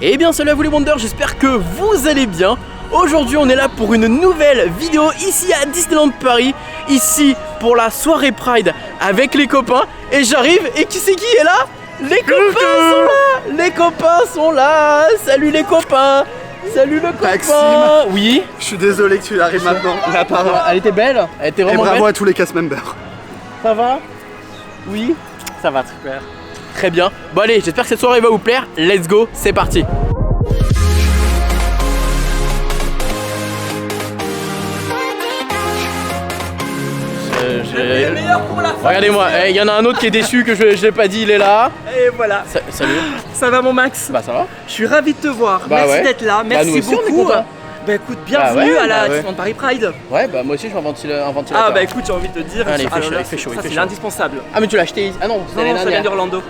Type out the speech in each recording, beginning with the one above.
Eh bien salut à vous les Wonders, j'espère que vous allez bien. Aujourd'hui on est là pour une nouvelle vidéo ici à Disneyland Paris. Ici pour la soirée Pride avec les copains. Et j'arrive et qui c'est qui est là? Les copains sont là. Les copains sont là. Salut les copains. Salut le copain. Maxime. Oui. Je suis désolé que tu arrives maintenant. La parole. Elle était belle. Elle était vraiment Et bravo belle. à tous les cast members. Ça va? Oui. Ça va super. Très bien. Bon allez, j'espère que cette soirée va vous plaire. Let's go, c'est parti. Regardez-moi, il y en a un autre qui est déçu que je l'ai pas dit, il est là. Et voilà. Salut. Ça va mon Max? Bah ça va. Je suis ravi de te voir. Bah merci ouais. d'être là. Merci nous aussi, on est beaucoup. contents. Bah écoute, bienvenue ouais, à la ouais. Disneyland Paris Pride. Ouais, bah moi aussi je suis un ventilateur. Ah bah écoute, j'ai envie de te dire. Allez, il fait alors chaud, là, il fait chaud, ça, il fait c'est chaud. l'indispensable. Ah mais tu l'as acheté. Ah non, Non, l'année ça vient dernière. d'Orlando.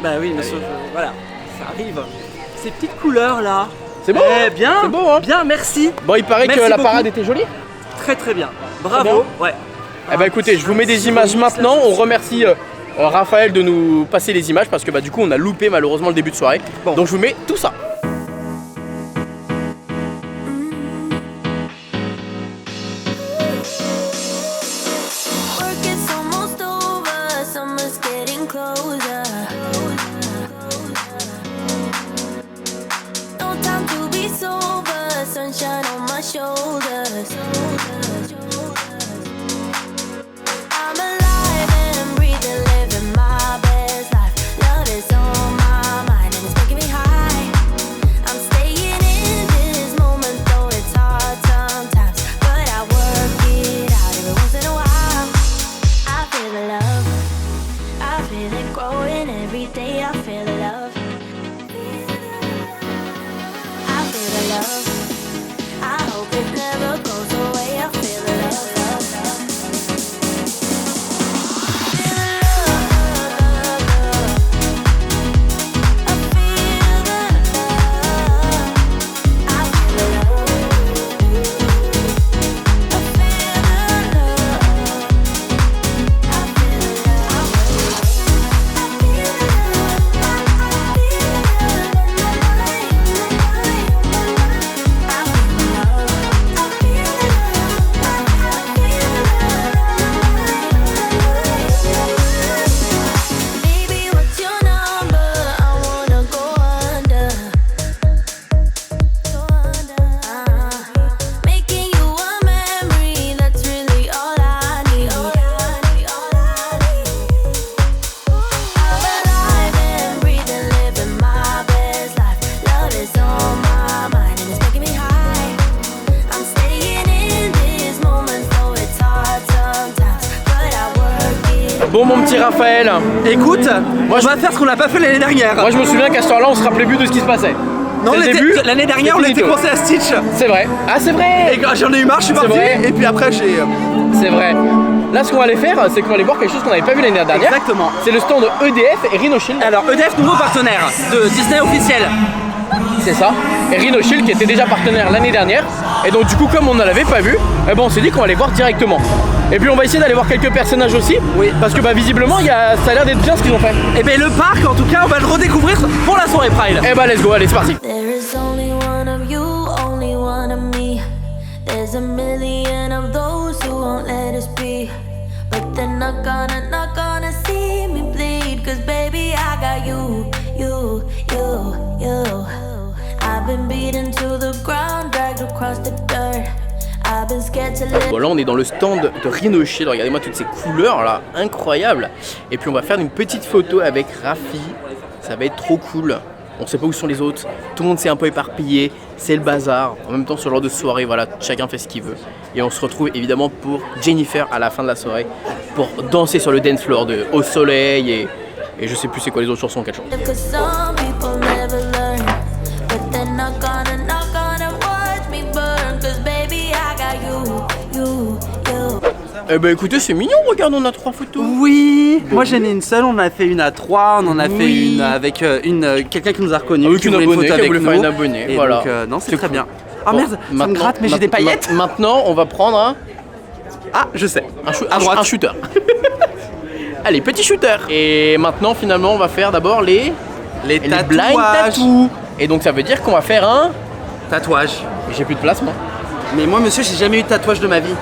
Bah oui, mais sauf, voilà, ça arrive. Ces petites couleurs là. C'est beau. Eh bien, C'est beau hein. bien, merci. Bon, il paraît Merci que la beaucoup. parade était jolie. Très très bien. Bravo. Ouais. Eh bah écoutez, je vous mets des images maintenant. On remercie Raphaël de nous passer les images parce que bah du coup on a loupé malheureusement le début de soirée. Bon. Donc je vous mets tout ça. Work is almost over, summer's getting closer. No time to be sober, sunshine on my shoulders. I'm alive and breathing, living my best life. Love is on my mind and it's making me high. I'm staying in this moment, though it's hard sometimes, but I work it out every once in a while. I feel the love, I feel it growing every day. I feel the love, I feel the love. I hope it never goes away. I feel the love, love, love. Feel the love, love, love. I feel the love. I feel the love. I feel the love. I feel the Baby, what's your number? I wanna go under. Making you a memory, that's really all I need. I'm alive and breathing, living my best life. Love is on my mind and it's making me high. I'm staying in this moment, though it's hard sometimes, but I work it. Bon mon petit Raphaël. Écoute, Moi, on va faire ce qu'on n'a pas fait l'année dernière. Moi je me souviens qu'à ce temps-là on se rappelait plus de ce qui se passait. non, c'est le début, l'année dernière, on c'est était finito. coincé à Stitch. C'est vrai. Ah c'est vrai. Et quand j'en ai eu marre, je suis C'est parti. vrai. Et puis après, j'ai. C'est vrai. Là ce qu'on va aller faire c'est qu'on va aller voir quelque chose qu'on n'avait pas vu l'année dernière. Exactement. C'est le stand EDF et Rhino Shield. Alors, EDF, nouveau partenaire de Disney officiel. C'est ça. Et Rhino Shield qui était déjà partenaire l'année dernière. Et donc du coup comme on ne l'avait pas vu, eh ben, on s'est dit qu'on allait voir directement. Et puis on va essayer d'aller voir quelques personnages aussi. Oui. Parce que bah visiblement ça a l'air d'être bien ce qu'ils ont fait. Et bien, le parc, en tout cas, on va le redécouvrir pour la soirée Pride. Eh bah let's go, allez c'est parti. There is only one of you, only one of me. There's a million of those who won't let us be. But they're not gonna see me bleed. Cause baby, I got you. I've been beaten to the ground, dragged across the dirt. I've been scared to let. Bon là on est dans le stand de Rhino Shield, regardez-moi toutes ces couleurs là, incroyables. Et puis on va faire une petite photo avec Rafi, ça va être trop cool. On sait pas où sont les autres, tout le monde s'est un peu éparpillé, c'est le bazar. En même temps ce genre de soirée, voilà, chacun fait ce qu'il veut. Et on se retrouve évidemment pour Jennifer à la fin de la soirée, pour danser sur le dance floor au soleil et je sais plus c'est quoi les autres chansons qu'elle chante. Cause some people never learn, but they're not gonna watch me burn. Cause baby, I got you. Eh ben écoutez c'est mignon, regarde on a 3 photos. Oui, moi j'en ai une seule, on en a fait une à 3, on en a fait une avec quelqu'un qui nous a reconnus, Avec qui une voulait abonnée, photo qui avec voulait nous. faire une abonnée, Et voilà. donc, non, c'est C'est très cool. bien. Ah Bon, merde, ça me gratte, mais j'ai des paillettes. Maintenant on va prendre Ah, je sais. un shooter. Allez, petit shooter. Et maintenant, finalement, on va faire d'abord les Les et les blind tatouages. tattoos. Et donc ça veut dire qu'on va faire un... Tatouage. J'ai plus de place moi. Mais moi, monsieur, j'ai jamais eu de tatouage de ma vie.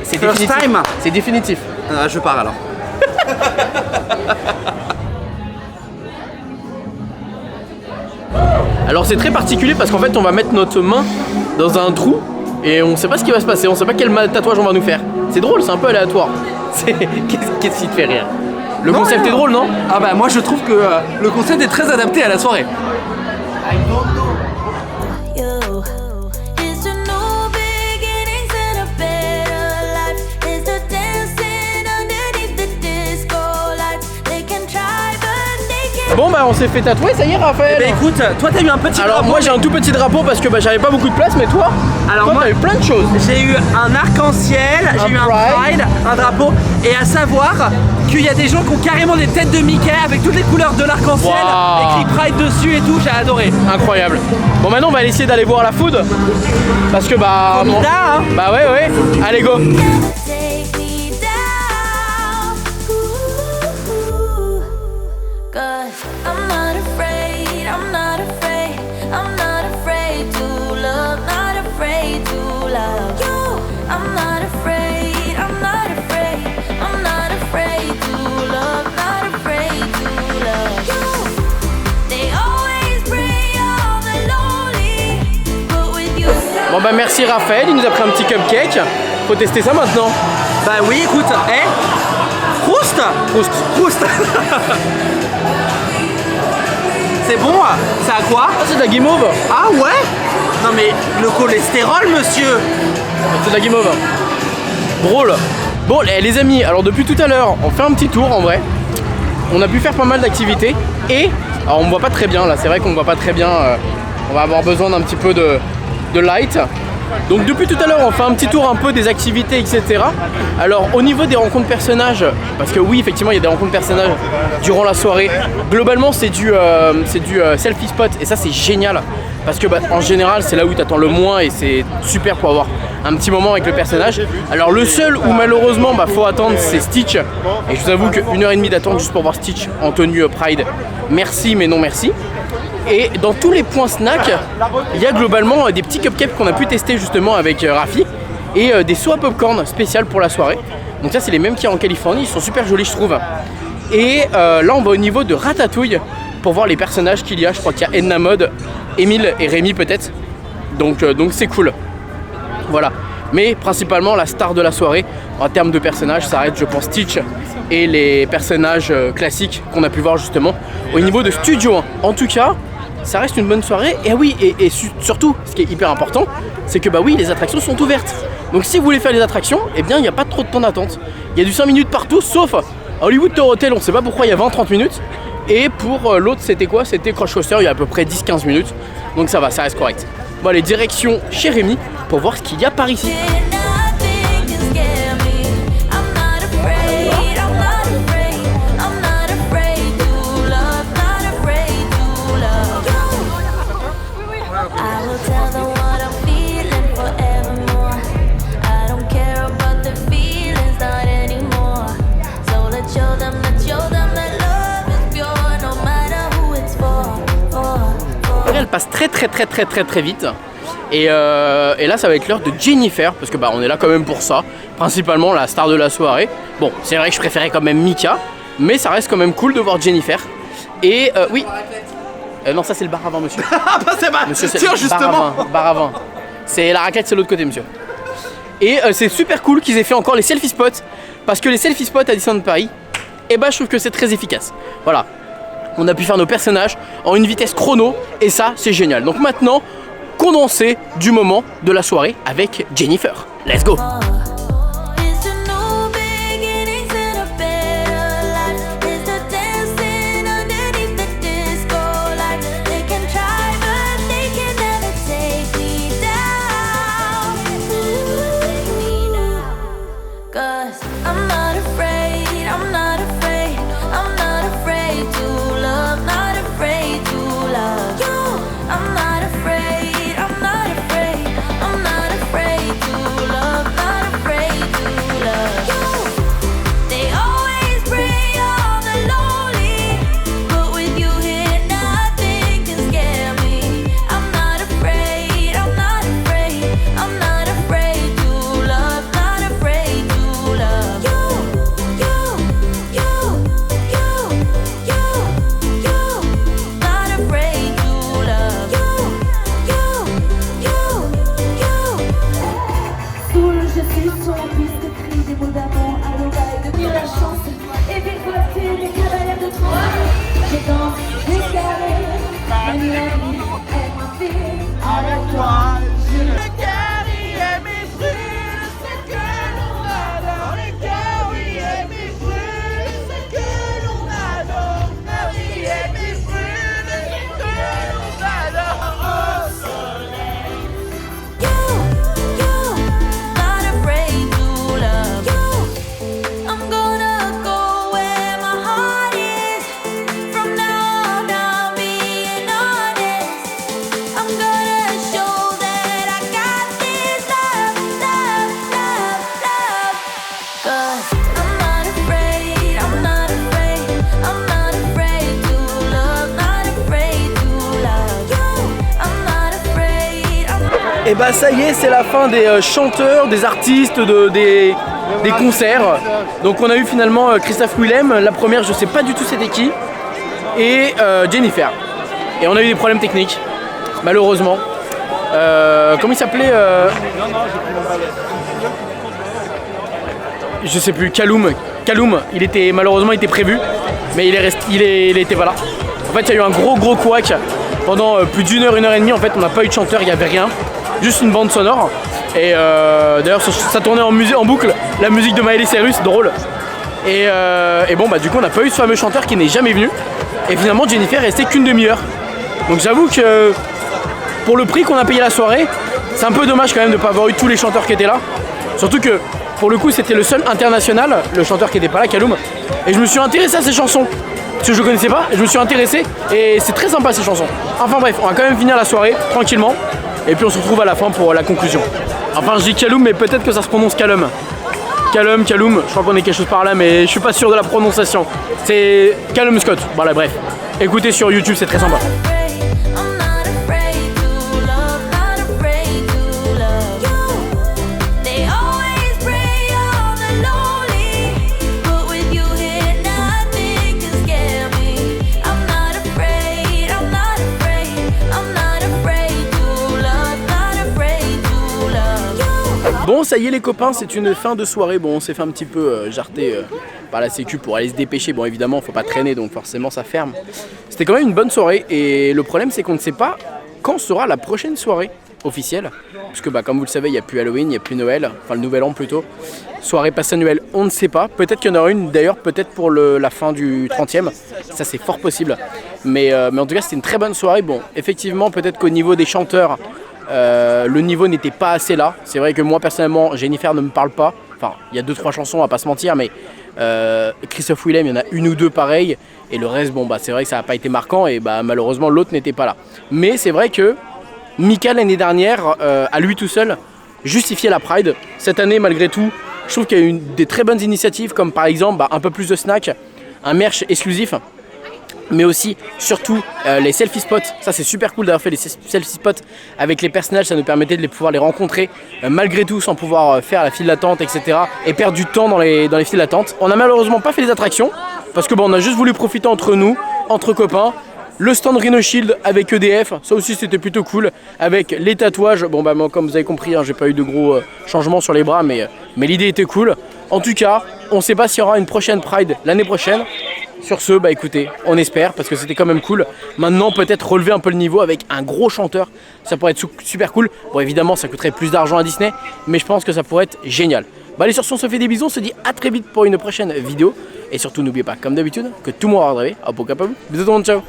C'est First définitif. time. C'est définitif. Ah, je pars alors. Alors c'est très particulier parce qu'en fait on va mettre notre main dans un trou et on sait pas ce qui va se passer, on sait pas quel tatouage on va nous faire. C'est drôle, c'est un peu aléatoire. Qu'est-ce qui te fait rire? Le concept est drôle, non? Ah bah moi je trouve que le concept est très adapté à la soirée. You. It's a new beginnings and a better life. It's the dancing underneath the disco lights. They can try but they can't. Bon bah on s'est fait tatouer, ça y est Raphaël. Bah écoute, toi t'as eu un petit Alors drapeau. moi j'ai un tout petit drapeau parce que bah, j'avais pas beaucoup de place, mais toi, Alors moi t'as eu plein de choses. j'ai eu un arc-en-ciel, j'ai eu un pride, un drapeau, et à savoir qu'il y a des gens qui ont carrément des têtes de Mickey avec toutes les couleurs de l'arc-en-ciel, Wow. écrit Pride dessus et tout, j'ai adoré. Incroyable. Bon maintenant on va essayer d'aller voir la food parce que bah bon. Comida, hein. Bah ouais. Allez go. Take me down. Ooh, 'cause I'm not afraid, I'm not afraid, I'm not afraid to love, not afraid to love you. I'm not afraid, I'm not afraid, I'm not afraid to love, not afraid to love you. They always bring all the lonely, but with you. Bon bah merci Raphaël, il nous a pris un petit cupcake. Faut tester ça maintenant. Bah oui, écoute, Proust. C'est bon, c'est à quoi? Ah c'est de la guimauve. Ah ouais? Non mais le cholestérol, monsieur. C'est de la guimauve. Drôle. Bon les amis, alors depuis tout à l'heure, on fait un petit tour en vrai. On a pu faire pas mal d'activités et alors on me voit pas très bien là, c'est vrai qu'on me voit pas très bien. On va avoir besoin d'un petit peu de light. Donc depuis tout à l'heure on fait un petit tour un peu des activités, etc. Alors au niveau des rencontres personnages, parce que oui effectivement il y a des rencontres personnages durant la soirée, globalement c'est du selfie spot et ça c'est génial parce que bah, en général c'est là où tu attends le moins et c'est super pour avoir un petit moment avec le personnage. Alors le seul où malheureusement bah, faut attendre c'est Stitch et je vous avoue que 1h30 d'attente juste pour voir Stitch en tenue Pride, merci mais non merci. Et dans tous les points snack, il y a globalement des petits cupcakes qu'on a pu tester justement avec Rafi et des sauts à popcorn spéciales pour la soirée. Donc ça c'est les mêmes qu'il y a en Californie, ils sont super jolis je trouve. Et là on va au niveau de Ratatouille pour voir les personnages qu'il y a. Je crois qu'il y a Edna Mode, Émile et Rémi peut-être. Donc c'est cool. Voilà. Mais principalement la star de la soirée en termes de personnages, ça reste je pense Stitch et les personnages classiques qu'on a pu voir justement au niveau de Studio 1. En tout cas, ça reste une bonne soirée. Et oui, et surtout, ce qui est hyper important, c'est que bah oui, les attractions sont ouvertes. Donc si vous voulez faire les attractions, eh bien il n'y a pas trop de temps d'attente. Il y a du 5 minutes partout, sauf à Hollywood Tower Hotel, on sait pas pourquoi il y a 20-30 minutes. Et pour l'autre, c'était quoi? C'était Crush Coaster, il y a à peu près 10-15 minutes. Donc ça va, ça reste correct. Bon allez, direction chez Rémi pour voir ce qu'il y a par ici. Nothing can scare me. I'm not afraid, I'm not afraid, I'm not afraid to love, not afraid to love you. I will tell them what I'm feeling forevermore. I don't care about the feelings, not anymore. So let's show them that love is pure, no matter who it's for. Elle passe très vite. Et là ça va être l'heure de Jennifer parce que bah on est là quand même pour ça, principalement la star de la soirée. Bon c'est vrai que je préférais quand même Mika, mais ça reste quand même cool de voir Jennifer. Et oui, non ça c'est le bar à vin monsieur. Ah bah c'est mal. Monsieur, c'est Tiens le justement. bar à vin. C'est la raclette, c'est l'autre côté monsieur. Et c'est super cool qu'ils aient fait encore les selfie spots parce que les selfie spots à Disneyland Paris, et bah je trouve que c'est très efficace. Voilà, on a pu faire nos personnages en une vitesse chrono et ça c'est génial. Donc maintenant condensé du moment de la soirée avec Jennifer. Let's go. It's a new beginnings and a better life. It's the dancing underneath the disco lights. They can try but they can never take me down. Ooh, 'cause I'm not afraid, I'm not afraid, I'm not afraid to love, not afraid to love you. I'm not afraid, I'm not afraid, I'm not afraid to love, not Avec toi, le cœur y est mes brûle, ce que l'on adore. Le cœur y est mes brûle, ce que l'on adore. Le cœur y est mes brûle, ce que l'on adore. Au soleil. You, not afraid to love. You, I'm gonna go where my heart is. From now on, I'm being honest. I'm gonna show that I got this love, love, love, love. 'Cause I'm not afraid, I'm not afraid, I'm not afraid to love, not afraid to love you. I'm not afraid, I'm not. Et bah ça y est, c'est la fin des chanteurs, des artistes, des concerts. Donc on a eu finalement Christophe Willem, la première je sais pas du tout c'était qui, et Jennifer. Et on a eu des problèmes techniques, malheureusement. Comment il s'appelait je sais plus, Kaloum, il était malheureusement il était prévu, mais il était pas là. En fait il y a eu un gros couac pendant plus d'une heure, 1h30 en fait, on n'a pas eu de chanteur, il n'y avait rien, juste une bande sonore. Et d'ailleurs ça tournait en boucle, la musique de Miley Cyrus, drôle. Et bon bah du coup on n'a pas eu ce fameux chanteur qui n'est jamais venu. Et finalement Jennifer est restée qu'une demi-heure. Donc j'avoue que pour le prix qu'on a payé la soirée, c'est un peu dommage quand même de ne pas avoir eu tous les chanteurs qui étaient là. Surtout que pour le coup c'était le seul international, le chanteur qui n'était pas là, Kaloum. Et je me suis intéressé à ses chansons, parce que je ne connaissais pas, et je me suis intéressé, et c'est très sympa ces chansons. Enfin bref, on va quand même finir la soirée tranquillement, et puis on se retrouve à la fin pour la conclusion. Enfin je dis Kaloum, mais peut-être que ça se prononce Calum. Kaloum, je crois qu'on est quelque chose par là, mais je suis pas sûr de la prononciation. C'est Callum Scott, voilà bref. Écoutez sur YouTube, c'est très sympa. I'm not afraid to love, not afraid to love you. They always prey on the lonely, but with you here, nothing can scare me. I'm not afraid, I'm not afraid, I'm not afraid to love, not afraid to love you. Bon ça y est les copains, c'est une fin de soirée. Bon on s'est fait un petit peu jarter par la sécu pour aller se dépêcher. Bon évidemment faut pas traîner donc forcément ça ferme. C'était quand même une bonne soirée et le problème c'est qu'on ne sait pas quand sera la prochaine soirée officielle. Parce que bah, comme vous le savez il n'y a plus Halloween, il n'y a plus Noël, enfin le nouvel an plutôt. Soirée passe annuelle on ne sait pas. Peut-être qu'il y en aura une d'ailleurs, peut-être pour la fin du 30e. Ça c'est fort possible. Mais en tout cas c'était une très bonne soirée. Bon effectivement peut-être qu'au niveau des chanteurs le niveau n'était pas assez là. C'est vrai que moi personnellement Jennifer ne me parle pas. Enfin il y a 2-3 chansons on va pas se mentir, mais Christophe Willem il y en a une ou deux pareilles. Et le reste bon bah c'est vrai que ça n'a pas été marquant. Et bah malheureusement l'autre n'était pas là. Mais c'est vrai que Mika l'année dernière à lui tout seul justifiait la Pride. Cette année malgré tout je trouve qu'il y a eu des très bonnes initiatives, comme par exemple bah, un peu plus de snacks, un merch exclusif, mais aussi, surtout, les selfie spots. Ça c'est super cool d'avoir fait les selfie spots avec les personnages, ça nous permettait de pouvoir les rencontrer malgré tout sans pouvoir faire la file d'attente, etc. et perdre du temps dans les files d'attente. On n'a malheureusement pas fait les attractions parce que bon, on a juste voulu profiter entre nous, entre copains. Le stand Rhino Shield avec EDF, ça aussi c'était plutôt cool. Avec les tatouages, bon bah moi, comme vous avez compris, hein, j'ai pas eu de gros changements sur les bras, mais l'idée était cool. En tout cas, on sait pas s'il y aura une prochaine Pride l'année prochaine. Sur ce, bah écoutez, on espère parce que c'était quand même cool. Maintenant, peut-être relever un peu le niveau avec un gros chanteur, ça pourrait être super cool. Bon, évidemment, ça coûterait plus d'argent à Disney, mais je pense que ça pourrait être génial. Bah allez, sur ce, on se fait des bisous, on se dit à très vite pour une prochaine vidéo. Et surtout, n'oubliez pas, comme d'habitude, que tout le monde aura rêvé. Bisous tout le monde, ciao.